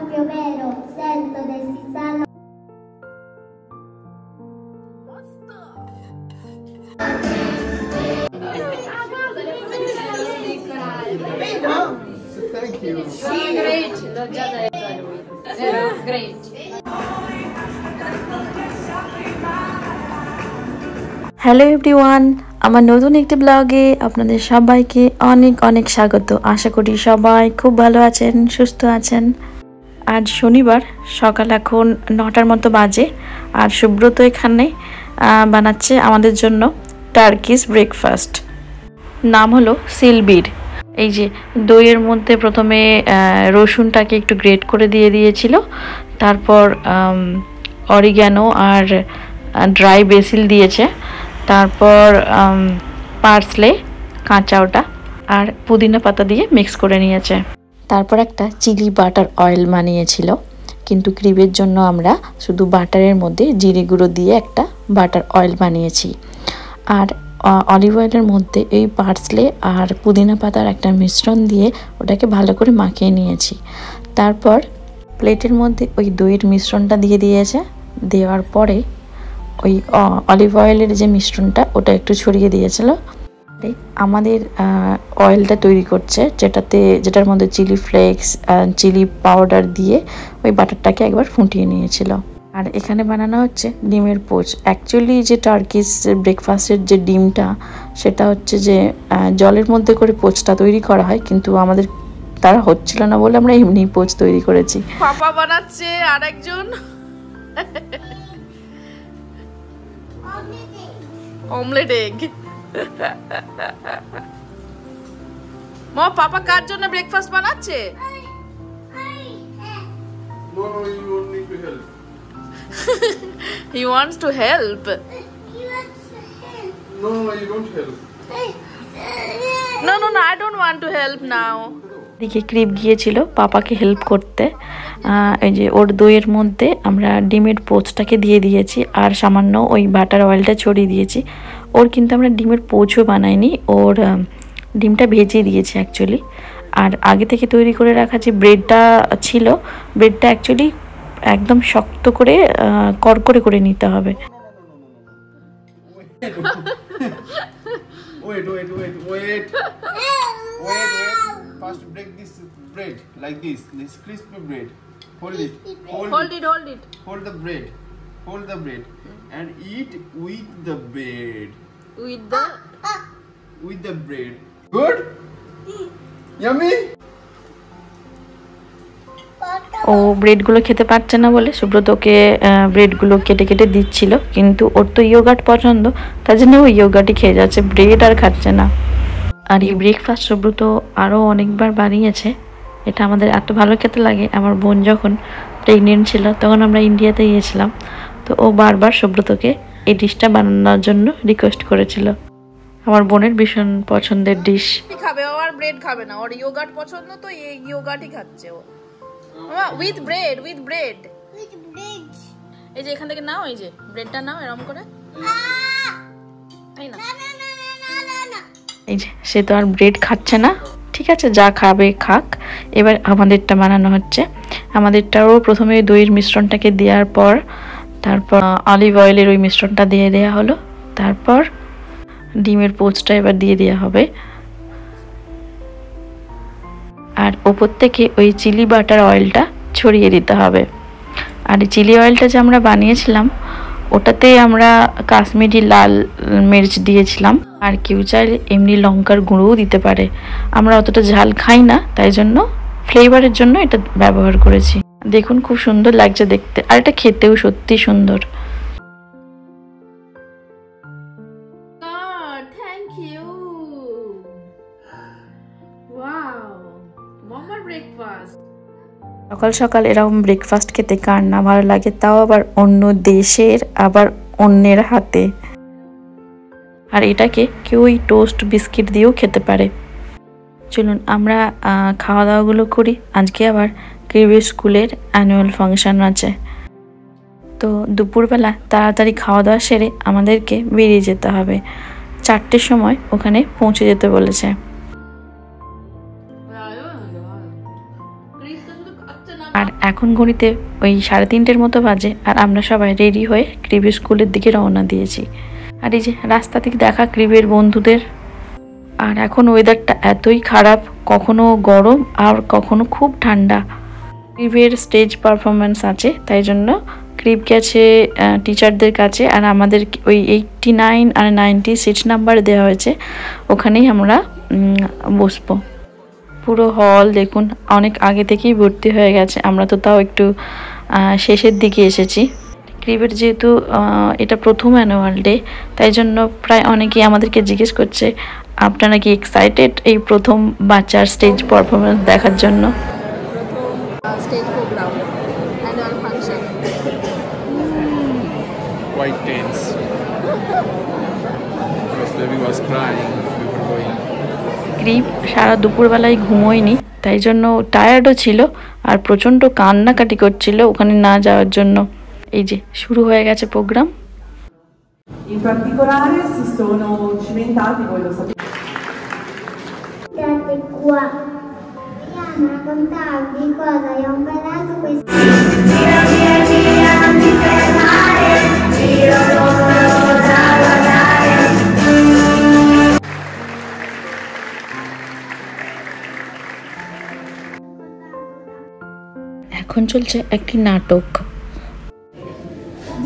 proprio vero, sento destizzato. Thank you. Great. L'ho già detto a lui. Great. Hello everyone, আমার নতুন একটি ব্লগে আপনাদের সবাইকে অনেক অনেক স্বাগত। আশা করি সবাই খুব ভালো আছেন, সুস্থ আছেন। আজ শনিবার, সকাল এখন 9টার মতো বাজে, আর সুব্রত এখানে বানাচ্ছে আমাদের জন্য টার্কিশ ব্রেকফাস্ট। নাম হলো সিলবির। এই যে দইয়ের মধ্যে প্রথমে রসুনটাকে একটু গ্রেট করে দিয়ে দিয়েছিল, তারপর অরিগ্যানো আর ড্রাই বেসিল দিয়েছে, তারপর পার্সলে কাঁচা ওটা আর পুদিনা পাতা দিয়ে মিক্স করে নিয়েছে। তারপর একটা চিলি বাটার অয়েল বানিয়েছিল, কিন্তু ক্রিমের জন্য আমরা শুধু বাটারের মধ্যে জিরে গুঁড়ো দিয়ে একটা বাটার অয়েল বানিয়েছি। আর অলিভ অয়েলের মধ্যে এই পার্সলে আর পুদিনা পাতার একটা মিশ্রণ দিয়ে ওটাকে ভালো করে মাখিয়ে নিয়েছি। তারপর প্লেটের মধ্যে ওই দইয়ের মিশ্রণটা দিয়ে দিয়েছে, দেওয়ার পরে ওই অলিভ অয়েলের যে মিশ্রণটা ওটা একটু ছড়িয়ে দিয়েছিল। আমাদের অয়েলটা তৈরি করছে, যেটার মধ্যে চিলি ফ্লেক্স চিলি পাউডার দিয়ে ওই বাটারটাকে একবার ফুটিয়ে নিয়েছিল। আর এখানে বানানো হচ্ছে ডিমের পোচ। অ্যাকচুয়ালি যে টার্কিশ ব্রেকফাস্টের যে ডিমটা, সেটা হচ্ছে যে জলের মধ্যে করে পোচটা তৈরি করা হয়, কিন্তু আমাদের তারা হচ্ছিল না বলে আমরা এমনি পোচ তৈরি করেছি। পাপা বানাচ্ছে আর একজন অমলেট এগ। মা, পাপা কার জন্য ব্রেকফাস্ট বানাচ্ছে? No, you don't need to help. He wants to help. No, you don't help. No, I don't want to help now. দিকে ক্রিপ গিয়েছিল পাপাকে হেল্প করতে। এই যে ওর দইয়ের মধ্যে আমরা ডিমের পোচটাকে দিয়ে দিয়েছি আর সামান্য ওই বাটার অয়েলটা ছড়িয়ে দিয়েছি। ওর কিন্তু আমরা ডিমের পোচও বানাইনি, ওর ডিমটা ভেজে দিয়েছি অ্যাকচুয়ালি। আর আগে থেকে তৈরি করে রাখা যে ব্রেডটা ছিল, ব্রেডটা অ্যাকচুয়ালি একদম শক্ত করে করকরে করে নিতে হবে। Wait. First break this bread like this crispy bread. Hold it. Hold the bread. Hold the bread and eat with the bread. With the bread. Good? Yummy? ও ব্রেডগুলো খেতে পারছে না বলে সুব্রতকে ব্রেডগুলো কেটে কেটে দিচ্ছিল, কিন্তু ওর তো ইয়োগার্ট পছন্দ, তার জন্য ও ইয়োগার্টই খেয়ে যাচ্ছে, ব্রেড আর খাচ্ছে না। আর এই ব্রেকফাস্ট সুব্রত আরও অনেকবার বানিয়েছে। এটা আমাদের এত ভালো খেতে লাগে। আমার বোন যখন প্রেগনেন্ট ছিল তখন আমরা ইন্ডিয়াতে গিয়েছিলাম, তো ও বারবার সুব্রতকে এই ডিশটা বানানোর জন্য রিকোয়েস্ট করেছিল। আমার বোনের ভীষণ পছন্দের ডিশ। খাবে ও, আর ব্রেড খাবে না, ওর ইয়োগার্ট পছন্দ, তো এই ইয়োগার্টই খাচ্ছে ও। উইথ ব্রেড এই যে এখান থেকে নাও, এই যে ব্রেডটা নাও এরকম করে, তাই না? এই যে সে তো আর ব্রেড খাচ্ছে না, ঠিক আছে যা খাবে খাক। এবার আমাদেরটা বানানো হচ্ছে। আমাদেরটাও প্রথমে দইয়ের মিশ্রণটাকে দেওয়ার পর তারপর অলিভ অয়েলের ওই মিশ্রণটা দিয়ে দেওয়া হলো, তারপর ডিমের পোচটা এবার দিয়ে দেওয়া হবে, আর ওপর থেকে ওই চিলি বাটার অয়েলটা ছড়িয়ে দিতে হবে। আর এই চিলি অয়েলটা যে আমরা বানিয়েছিলাম ওটাতে আমরা কাশ্মীরি লাল মির্চ দিয়েছিলাম, আর কেউ চাইলে এমনি লঙ্কার গুঁড়োও দিতে পারে। আমরা অতটা ঝাল খাই না, তাই জন্য ফ্লেভারের জন্য এটা ব্যবহার করেছি। দেখুন খুব সুন্দর লাগছে দেখতে, আর এটা খেতেও সত্যি সুন্দর। Thank you. ওয়াও, মামার ব্রেকফাস্ট। সকাল সকাল এরকম ব্রেকফাস্ট খেতে কার না ভালো লাগে, তাও আবার অন্য দেশের, আবার অন্যের হাতে। আর এটাকে কেউ ওই টোস্ট বিস্কিট দিয়েও খেতে পারে। চলুন আমরা খাওয়া দাওয়াগুলো করি। আজকে আবার ক্রিবের স্কুলের অ্যানুয়াল ফাংশন আছে, তো দুপুরবেলা তাড়াতাড়ি খাওয়া দাওয়া সেরে আমাদেরকে বেরিয়ে যেতে হবে। 4টের সময় ওখানে পৌঁছে যেতে বলেছে। আর এখন ঘড়িতে ওই 3:30 মতো বাজে, আর আমরা সবাই রেডি হয়ে ক্রিবের স্কুলের দিকে রওনা দিয়েছি। আর এই যে রাস্তা থেকে দেখা ক্রিবের বন্ধুদের। আর এখন ওয়েদারটা এতই খারাপ, কখনো গরম আর কখনো খুব ঠান্ডা। ক্রিবের স্টেজ পারফরমেন্স আছে, তাই জন্য ক্রিব গেছে টিচারদের কাছে, আর আমাদের ওই 89 আর 90 সিট নাম্বার দেওয়া হয়েছে, ওখানেই আমরা বসবো। পুরো হল দেখুন অনেক আগে থেকেই ভর্তি হয়ে গেছে, আমরা তো তাও একটু শেষের দিকে এসেছি। ক্রিবের যেহেতু এটা প্রথম অ্যানুয়াল ডে, তাই জন্য প্রায় অনেকেই আমাদেরকে জিজ্ঞেস করছে আপনারা কি এক্সাইটেড এই প্রথম বাচ্চার স্টেজ পারফরমেন্স দেখার জন্য। Stage program annual function. Quite tense. Because baby was crying before going. ক্রিব সারা দুপুরবেলায় ঘুমোয়নি, তাই জন্য টায়ার্ডও ছিল আর প্রচণ্ড কান্নাকাটি করছিল ওখানে না যাওয়ার জন্য। এই যে শুরু হয়ে gece program. In particolare si sono cimentati, voi lo sapete. Guardate qua. Andiamo a raccontarvi cosa abbiamo imparato questo. Gira, gira, gira, non ti fermare, giro loro da guardare. এখন চলছে একটি নাটক।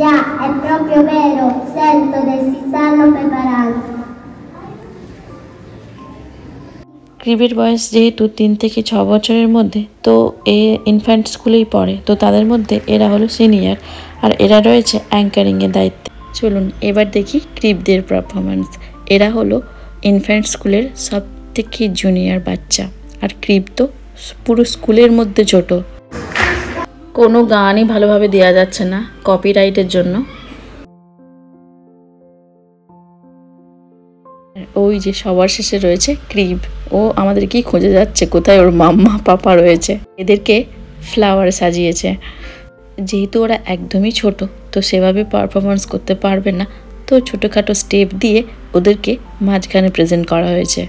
Già, è proprio vero, sento che si stanno preparando. ক্রিবের বয়স যেহেতু 3 থেকে 6 বছরের মধ্যে, তো এ ইনফ্যান্ট স্কুলেই পড়ে, তো তাদের মধ্যে এরা হলো সিনিয়র আর এরা রয়েছে অ্যাঙ্কারিংয়ের দায়িত্বে। চলুন এবার দেখি ক্রিবদের পারফরমেন্স। এরা হলো ইনফ্যান্ট স্কুলের সব থেকে জুনিয়র বাচ্চা, আর ক্রিব তো পুরো স্কুলের মধ্যে ছোট। কোনো গানই ভালোভাবে দেওয়া যাচ্ছে না কপিরাইটের জন্য। ওই যে সবার শেষে রয়েছে ক্রিব, ও আমাদেরকেই খুঁজে যাচ্ছে কোথায় ওর মাম্মা পাপা রয়েছে। এদেরকে ফ্লাওয়ার সাজিয়েছে, যেহেতু ওরা একদমই ছোট তো সেভাবে পারফরমেন্স করতে পারবে না, তো ছোটোখাটো স্টেপ দিয়ে ওদেরকে মাঝখানে প্রেজেন্ট করা হয়েছে।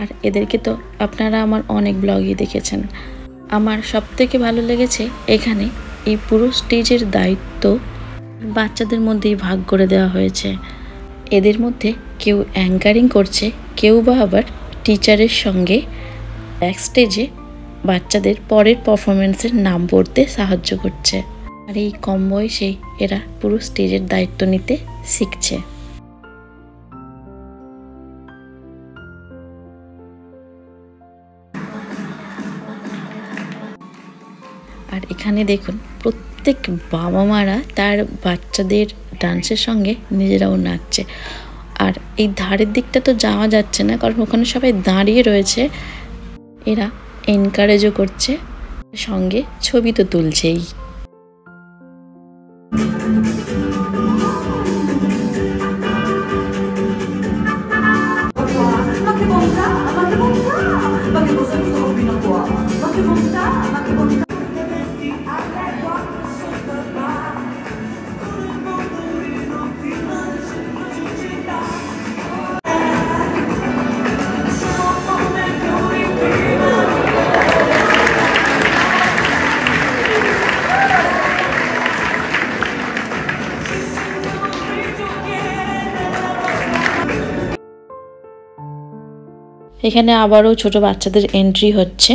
আর এদেরকে তো আপনারা আমার অনেক ব্লগই দেখেছেন। আমার সবথেকে ভালো লেগেছে এখানে এই পুরো স্টেজের দায়িত্ব বাচ্চাদের মধ্যেই ভাগ করে দেওয়া হয়েছে। এদের মধ্যে কেউ অ্যাঙ্কারিং করছে, কেউ বা আবার টিচারের সঙ্গে ব্যাক স্টেজে বাচ্চাদের পরের পারফরমেন্সের নাম পড়তে সাহায্য করছে। আর এই কম বয়সেই এরা পুরো স্টেজের দায়িত্ব নিতে শিখছে। আর এখানে দেখুন প্রত্যেক বাবা মারা তার বাচ্চাদের ডান্সের সঙ্গে নিজেরাও নাচছে। আর এই ধারের দিকটা তো যাওয়া যাচ্ছে না, কারণ ওখানে সবাই দাঁড়িয়ে রয়েছে। এরা এনকারেজও করছে, সঙ্গে ছবি তো তুলছেই। এখানে আবারও ছোট বাচ্চাদের এন্ট্রি হচ্ছে।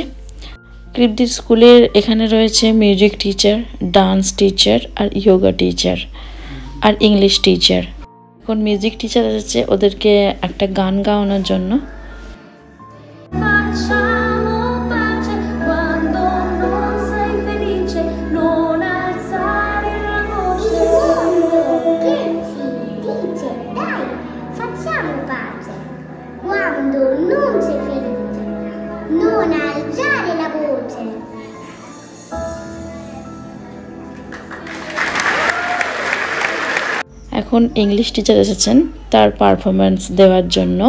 ক্রিবদের স্কুলের এখানে রয়েছে মিউজিক টিচার, ডান্স টিচার আর যোগা টিচার আর ইংলিশ টিচার। এখন মিউজিক টিচার এসেছে ওদেরকে একটা গান গাওয়ানোর জন্য। এখন ইংলিশ টিচার এসেছেন তার পারফরমেন্স দেওয়ার জন্য।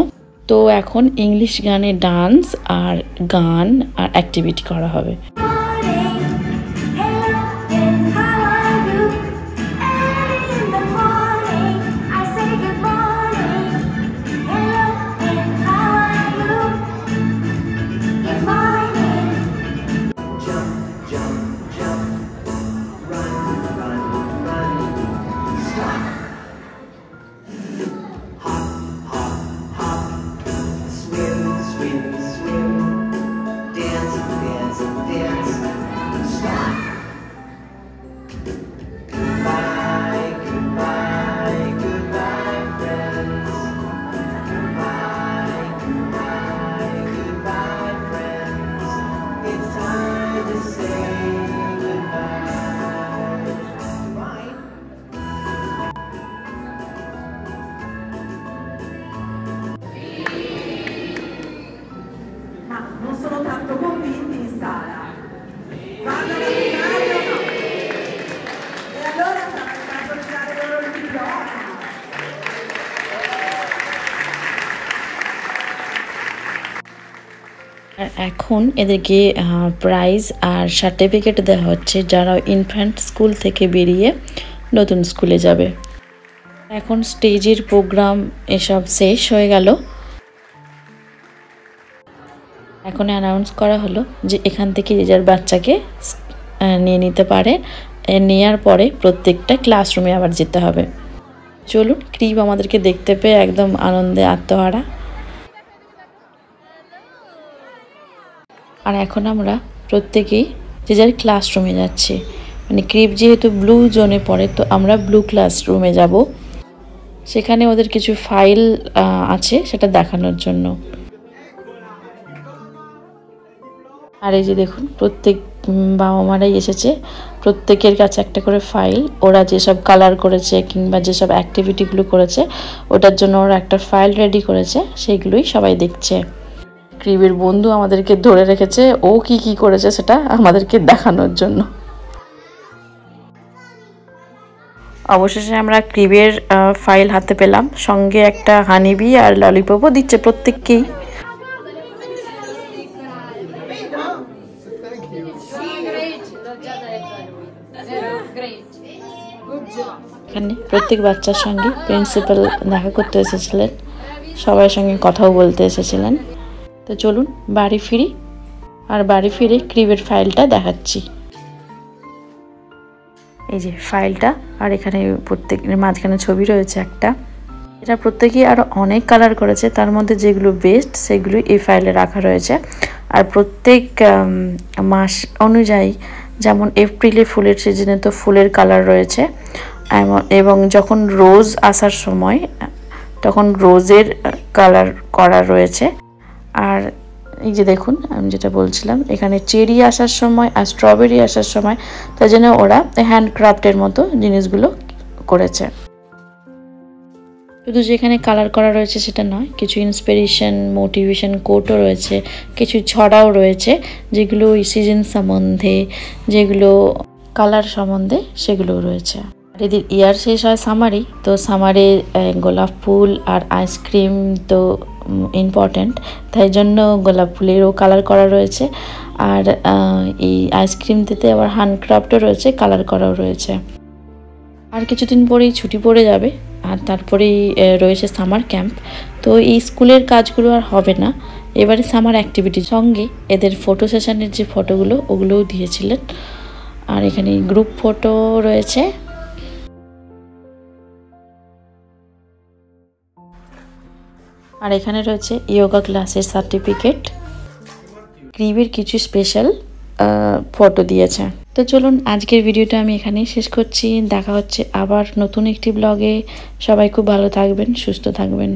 তো এখন ইংলিশ গানে ডান্স আর গান আর অ্যাক্টিভিটি করা হবে। আর এখন এদেরকে প্রাইজ আর সার্টিফিকেট দেওয়া হচ্ছে যারা ইনফ্যান্ট স্কুল থেকে বেরিয়ে নতুন স্কুলে যাবে। এখন স্টেজের প্রোগ্রাম এসব শেষ হয়ে গেল। এখন অ্যানাউন্স করা হলো যে এখান থেকে যে যার বাচ্চাকে নিয়ে নিতে পারে। নেওয়ার পরে প্রত্যেকটা ক্লাসরুমে আবার যেতে হবে। চলুন, ক্রিপ আমাদেরকে দেখতে পেয়ে একদম আনন্দে আত্মহারা। আর এখন আমরা প্রত্যেকেই যে যার ক্লাসরুমে যাচ্ছি। মানে ক্রিপ যেহেতু ব্লু জোনে পড়ে, তো আমরা ব্লু ক্লাসরুমে যাব। সেখানে ওদের কিছু ফাইল আছে সেটা দেখানোর জন্য। আর এই যে দেখুন, প্রত্যেক বাবা মারাই এসেছে, প্রত্যেকের কাছে একটা করে ফাইল। ওরা যেসব কালার করেছে কিংবা যেসব অ্যাক্টিভিটিগুলো করেছে ওটার জন্য ওরা একটা ফাইল রেডি করেছে, সেইগুলোই সবাই দেখছে। ক্রিবের বন্ধু আমাদেরকে ধরে রেখেছে ও কি কি করেছে সেটা আমাদেরকে দেখানোর জন্য। অবশেষে আমরা ক্রিবের ফাইল হাতে পেলাম, সঙ্গে একটা হানিবি আর ললিপপও দিচ্ছে প্রত্যেককেই। এখানে প্রত্যেক বাচ্চার সঙ্গে প্রিন্সিপাল দেখা করতে এসেছিলেন, সবার সঙ্গে কথাও বলতে এসেছিলেন। তো চলুন বাড়ি ফিরি। আর বাড়ি ফিরে ক্রিবের ফাইলটা দেখাচ্ছি। এই যে ফাইলটা, আর এখানে প্রত্যেকের মাঝখানে ছবি রয়েছে একটা। এটা প্রত্যেকেই আরও অনেক কালার করেছে, তার মধ্যে যেগুলো বেস্ট সেগুলোই এই ফাইলে রাখা রয়েছে। আর প্রত্যেক মাস অনুযায়ী, যেমন এপ্রিলে ফুলের সিজনে তো ফুলের কালার রয়েছে, এবং যখন রোজ আসার সময় তখন রোজের কালার করা রয়েছে। আর এই যে দেখুন, আমি যেটা বলছিলাম, এখানে চেরি আসার সময় আর স্ট্রবেরি আসার সময়, তাই জন্য ওরা হ্যান্ডক্রাফটের মতো জিনিসগুলো করেছে। শুধু যেখানে কালার করা রয়েছে সেটা নয়, কিছু ইন্সপিরেশন মোটিভেশন কোটও রয়েছে, কিছু ছড়াও রয়েছে যেগুলো ওই সিজন সম্বন্ধে, যেগুলো কালার সম্বন্ধে সেগুলোও রয়েছে। আর এদের ইয়ার শেষ হয় সামারে, তো সামারে গোলাপ ফুল আর আইসক্রিম তো ইম্পর্ট্যান্ট, তাই জন্য গোলাপ ফুলেরও কালার করা রয়েছে। আর এই আইসক্রিমটিতে আবার হ্যান্ডক্রাফটও রয়েছে, কালার করাও রয়েছে। আর কিছুদিন পরেই ছুটি পড়ে যাবে, আর তারপরেই রয়েছে সামার ক্যাম্প। তো এই স্কুলের কাজগুলো আর হবে না, এবারে সামার অ্যাক্টিভিটির সঙ্গে এদের ফটো সেশনের যে ফটোগুলো ওগুলোও দিয়েছিলেন। আর এখানে গ্রুপ ফটো রয়েছে। আর এখানে রয়েছে যোগা ক্লাসের সার্টিফিকেট। ক্রিবের কিছু স্পেশাল ফটো দিয়েছে। তো চলুন আজকের ভিডিওটা আমি এখানেই শেষ করছি। দেখা হচ্ছে আবার নতুন একটি ব্লগে। সবাই খুব ভালো থাকবেন, সুস্থ থাকবেন।